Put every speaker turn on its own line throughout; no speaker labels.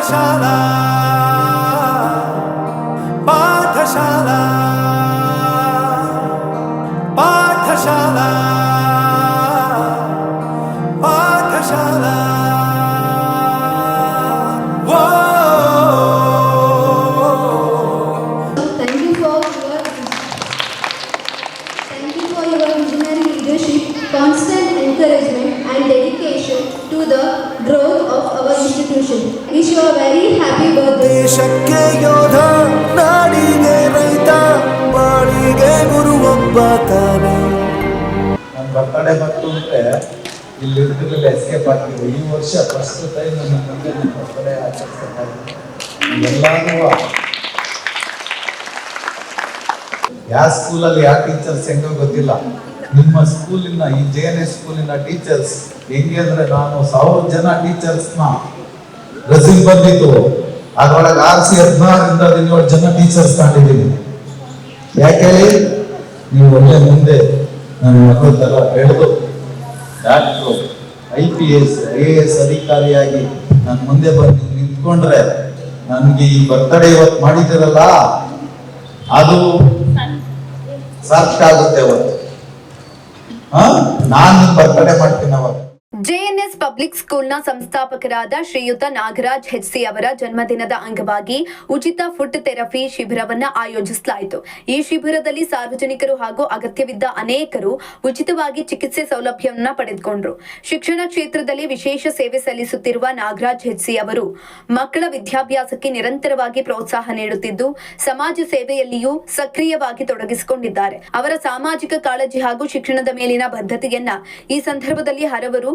Pathshala Pathshala Pathshala Pathshala
constant encouragement and dedication to the growth of our institution. Wish you a very happy birthday.
ದೇಶಕ್ಕೆ ಯೋಧ ನಾಡಿಗೆ ರೈತ ಬಾಳಿಗೆ ಗುರು ಒಬ್ಬ ತಾನೆ.
ನನ್ನ ಬರ್ತಡೇ ಬಂತು ಅಂದರೆ ಇಲ್ಲಿ ಇರ್ತಿರಲಿಲ್ಲ, ಎಸ್ಕೇಪ್ ಆಗ್ತಿದ್ದೆ. ಈ ವರ್ಷ ಫಸ್ಟ್ ಟೈಮ್ ನನ್ನ ಮುಂದೆ ನನ್ನ ಬರ್ತಡೇ ಆಚರಿಸ್ತಾ ಎಲ್ಲರೂ ಯಾವ ಸ್ಕೂಲಲ್ಲಿ ಯಾವ ಟೀಚರ್ಸ್ ಹೆಂಗೋ ಗೊತ್ತಿಲ್ಲ. ನಿಮ್ಮ ಸ್ಕೂಲಿನ ಈ JNS ಸ್ಕೂಲಿನ ಟೀಚರ್ಸ್ ಹೆಂಗೆ ಅಂದ್ರೆ, ನಾನು 1000 ಜನ ಟೀಚರ್ಸ್ನ ರೆಸ್ಯೂಮ್ ಬಂದಿತ್ತು, ಅದರೊಳಗೆ ಆರಿಸಿ 16ರಿಂದ 17 ಜನ ಟೀಚರ್ಸ್ ತಗೊಂಡಿದ್ದೀನಿ. ಯಾಕೆ ನೀವು ಒಳ್ಳೆ ಮುಂದೆ ನನ್ನ ಮಕ್ಕಳ ಥರ ಬೆಳೆದು ಡಾಕ್ಟ್ರು IPS IAS ಅಧಿಕಾರಿಯಾಗಿ ನಾನು ಮುಂದೆ ಬಂದು ನಿಂತ್ಕೊಂಡ್ರೆ ನನಗೆ ಈ ಬರ್ತಡೇ ಇವತ್ತು ಮಾಡಿದ್ದೀರಲ್ಲ ಅದು ಸಾರ್ಥಕ ಆಗುತ್ತೆ. ಅವತ್ತು ನಾನು ಬರ್ತಡೇ ಮಾಡ್ತೀನಿ ಅವತ್ತು.
JNS ಪಬ್ಲಿಕ್ ಸ್ಕೂಲ್ನ ಸಂಸ್ಥಾಪಕರಾದ ಶ್ರೀಯುತ ನಾಗರಾಜ್ HC ಅವರ ಜನ್ಮದಿನದ ಅಂಗವಾಗಿ ಉಚಿತ ಫುಡ್ ಥೆರಪಿ ಶಿಬಿರವನ್ನು ಆಯೋಜಿಸಲಾಯಿತು. ಈ ಶಿಬಿರದಲ್ಲಿ ಸಾರ್ವಜನಿಕರು ಹಾಗೂ ಅಗತ್ಯವಿದ್ದ ಅನೇಕರು ಉಚಿತವಾಗಿ ಚಿಕಿತ್ಸೆ ಸೌಲಭ್ಯವನ್ನು ಪಡೆದುಕೊಂಡರು. ಶಿಕ್ಷಣ ಕ್ಷೇತ್ರದಲ್ಲಿ ವಿಶೇಷ ಸೇವೆ ಸಲ್ಲಿಸುತ್ತಿರುವ ನಾಗರಾಜ್ HC ಅವರು ಮಕ್ಕಳ ವಿದ್ಯಾಭ್ಯಾಸಕ್ಕೆ ನಿರಂತರವಾಗಿ ಪ್ರೋತ್ಸಾಹ ನೀಡುತ್ತಿದ್ದು, ಸಮಾಜ ಸೇವೆಯಲ್ಲಿಯೂ ಸಕ್ರಿಯವಾಗಿ ತೊಡಗಿಸಿಕೊಂಡಿದ್ದಾರೆ. ಅವರ ಸಾಮಾಜಿಕ ಕಾಳಜಿ ಹಾಗೂ ಶಿಕ್ಷಣದ ಮೇಲಿನ ಬದ್ಧತೆಯನ್ನ ಈ ಸಂದರ್ಭದಲ್ಲಿ ಹಲವರು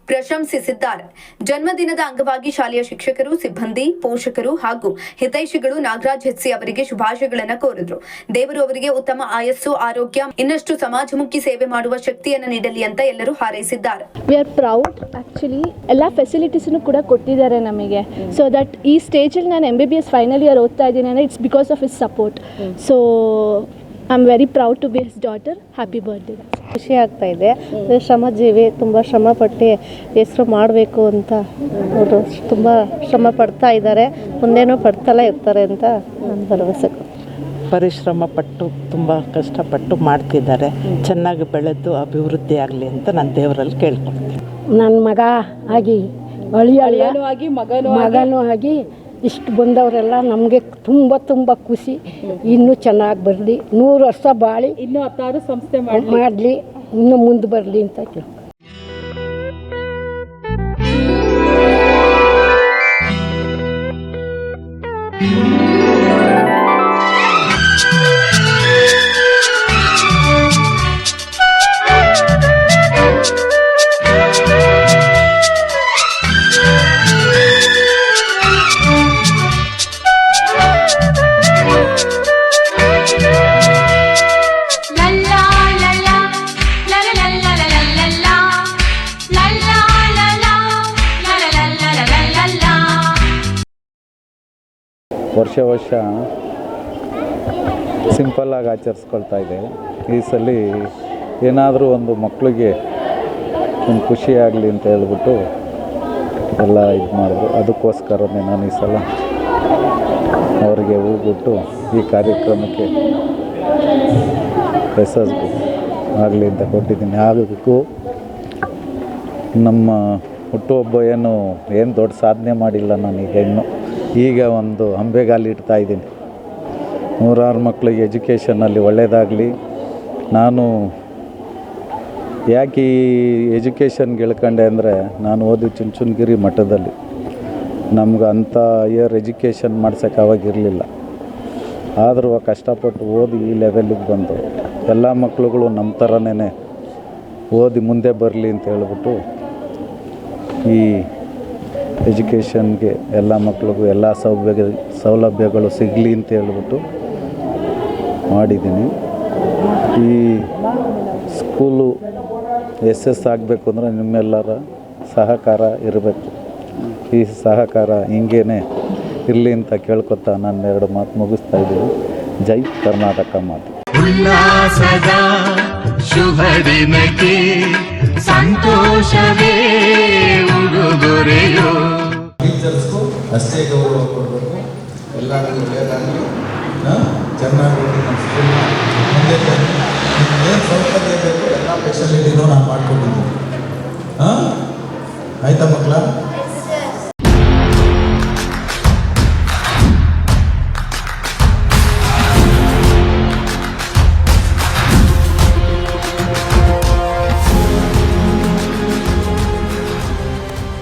ಪ್ರಶಂಸಿಸಿದ್ದಾರೆ. ಜನ್ಮದಿನದ ಅಂಗವಾಗಿ ಶಾಲೆಯ ಶಿಕ್ಷಕರು, ಸಿಬ್ಬಂದಿ, ಪೋಷಕರು ಹಾಗೂ ಹಿತೈಷಿಗಳು ನಾಗರಾಜ್ HC ಅವರಿಗೆ ಶುಭಾಶಯಗಳನ್ನು ಕೋರಿದ್ರು. ದೇವರು ಅವರಿಗೆ ಉತ್ತಮ ಆಯಸ್ಸು, ಆರೋಗ್ಯ, ಇನ್ನಷ್ಟು ಸಮಾಜಮುಖಿ ಸೇವೆ ಮಾಡುವ ಶಕ್ತಿಯನ್ನು ನೀಡಲಿ ಅಂತ ಎಲ್ಲರೂ ಹಾರೈಸಿದ್ದಾರೆ.
We are proud. ಆ್ಯಕ್ಚುಲಿ ಎಲ್ಲ ಫೆಸಿಲಿಟೀಸನ್ನು ಕೂಡ ಕೊಟ್ಟಿದ್ದಾರೆ ನಮಗೆ. ಸೊ ದಟ್ ಈ ಸ್ಟೇಜಲ್ಲಿ ನಾನು MBBS ಫೈನಲ್ ಇಯರ್ ಓದ್ತಾ ಇದ್ದೀನಿ ಅಂದರೆ it's because of his support. So I am very proud to be his daughter. Happy birthday.
ಖುಷಿ ಆಗ್ತಾ ಇದೆ. ಶ್ರಮಜೀವಿ, ತುಂಬ ಶ್ರಮಪಟ್ಟು ಹೆಸರು ಮಾಡಬೇಕು ಅಂತ ಅವರು ತುಂಬ ಶ್ರಮ ಪಡ್ತಾ ಇದ್ದಾರೆ. ಮುಂದೇನೂ ಪಡ್ತಲೇ ಇರ್ತಾರೆ ಅಂತ ನಾನು ಭರವಸೆ.
ಪರಿಶ್ರಮ ಪಟ್ಟು ತುಂಬ ಕಷ್ಟಪಟ್ಟು ಮಾಡ್ತಿದ್ದಾರೆ. ಚೆನ್ನಾಗಿ ಬೆಳೆದು ಅಭಿವೃದ್ಧಿ ಆಗಲಿ ಅಂತ ನಾನು ದೇವರಲ್ಲಿ ಕೇಳ್ಕೊಳ್ತೀನಿ.
ನನ್ನ ಮಗ ಆಗಿ ಅಳಿಯನೂ ಆಗಿ ಮಗನೂ ಆಗಿ ಇಷ್ಟು ಬಂದವರೆಲ್ಲ ನಮಗೆ ತುಂಬ ತುಂಬ ಖುಷಿ. ಇನ್ನೂ ಚೆನ್ನಾಗಿ ಬರಲಿ, 100 ವರ್ಷ ಬಾಳಿ, ಇನ್ನೂ 16 ಸಂಸ್ಥೆ ಮಾಡಲಿ, ಇನ್ನೂ ಮುಂದೆ ಬರಲಿ ಅಂತ ಕೇಳಿ.
ವರ್ಷ ಸಿಂಪಲ್ಲಾಗಿ ಆಚರಿಸ್ಕೊಳ್ತಾ ಇದೆ. ಈ ಸಲ ಏನಾದರೂ ಒಂದು ಮಕ್ಕಳಿಗೆ ಒಂದು ಖುಷಿಯಾಗಲಿ ಅಂತ ಹೇಳ್ಬಿಟ್ಟು ಎಲ್ಲ ಇದು ಮಾಡಿದ್ರು. ಅದಕ್ಕೋಸ್ಕರನೇ ನಾನು ಈ ಸಲ ಅವರಿಗೆ ಹೋಗ್ಬಿಟ್ಟು ಈ ಕಾರ್ಯಕ್ರಮಕ್ಕೆ ಯಶಸ್ಸು ಆಗಲಿ ಅಂತ ಕೊಟ್ಟಿದ್ದೀನಿ. ಹಾಗೂ ನಮ್ಮ ಹುಟ್ಟುಹಬ್ಬ ಏನು ದೊಡ್ಡ ಸಾಧನೆ ಮಾಡಿಲ್ಲ ನಾನೀಗ ಇನ್ನು. ಈಗ ಒಂದು ಅಂಬೆಗಾಲು ಇಡ್ತಾ ಇದ್ದೀನಿ. 100 ಮಕ್ಕಳಿಗೆ ಎಜುಕೇಷನಲ್ಲಿ ಒಳ್ಳೆಯದಾಗಲಿ. ನಾನು ಯಾಕೆ ಈ ಎಜುಕೇಷನ್ಗೆ ಇಳ್ಕೊಂಡೆ ಅಂದರೆ, ನಾನು ಓದಿ ಚುಂಚನಗಿರಿ ಮಠದಲ್ಲಿ. ನಮ್ಗೆ ಅಂಥ ಹೈಯರ್ ಎಜುಕೇಷನ್ ಮಾಡ್ಸೋಕ್ಕೆ ಅವಾಗಿರಲಿಲ್ಲ. ಆದರೂ ಕಷ್ಟಪಟ್ಟು ಓದಿ ಈ ಲೆವೆಲಿಗೆ ಬಂದು ಎಲ್ಲ ಮಕ್ಕಳುಗಳು ನಮ್ಮ ಥರನೇ ಓದಿ ಮುಂದೆ ಬರಲಿ ಅಂತ ಹೇಳ್ಬಿಟ್ಟು ಈ ಎಜುಕೇಷನ್ಗೆ ಎಲ್ಲ ಮಕ್ಕಳಿಗೂ ಎಲ್ಲ ಸೌಲಭ್ಯಗಳು ಸಿಗಲಿ ಅಂತ ಹೇಳ್ಬಿಟ್ಟು ಮಾಡಿದ್ದೀನಿ. ಈ ಸ್ಕೂಲು ಆಗಬೇಕು ಅಂದರೆ ನಿಮ್ಮೆಲ್ಲರ ಸಹಕಾರ ಇರಬೇಕು. ಈ ಸಹಕಾರ ಹಿಂಗೇ ಇರಲಿ ಅಂತ ಕೇಳ್ಕೊತಾ ನಾನು 2 ಮಾತು ಮುಗಿಸ್ತಾ ಇದ್ದೀನಿ. ಜೈ ಕರ್ನಾಟಕ ಮಾತು.
ಉಲ್ಲಾಸದ ಶುಭ ದಿನಕ್ಕೆ ಸಂತೋಷವೇ ಉಡುಗೊರೆಯೋ.
ಟೀಚರ್ಸ್ಗೂ ಅಷ್ಟೇ ಗೌರವ ಕೊಡಬೇಕು. ಎಲ್ಲರಿಗೂ ಒಳ್ಳೆಯದಾಗಲಿ. ಚೆನ್ನಾಗಿ ಓದಿ ನಮ್ಮ ಸ್ಕೂಲ್ನ ಮುಂದೆ ಬನ್ನಿ. ನಿಮ್ಗೇನು ಸೌಕರ್ಯ ಬೇಕು ಎಲ್ಲ ಫೆಸಿಲಿಟಿನೂ ನಾನು ಮಾಡ್ಕೊಂಡಿದ್ದೀನಿ. ಆಯಿತಾ ಮಕ್ಕಳ?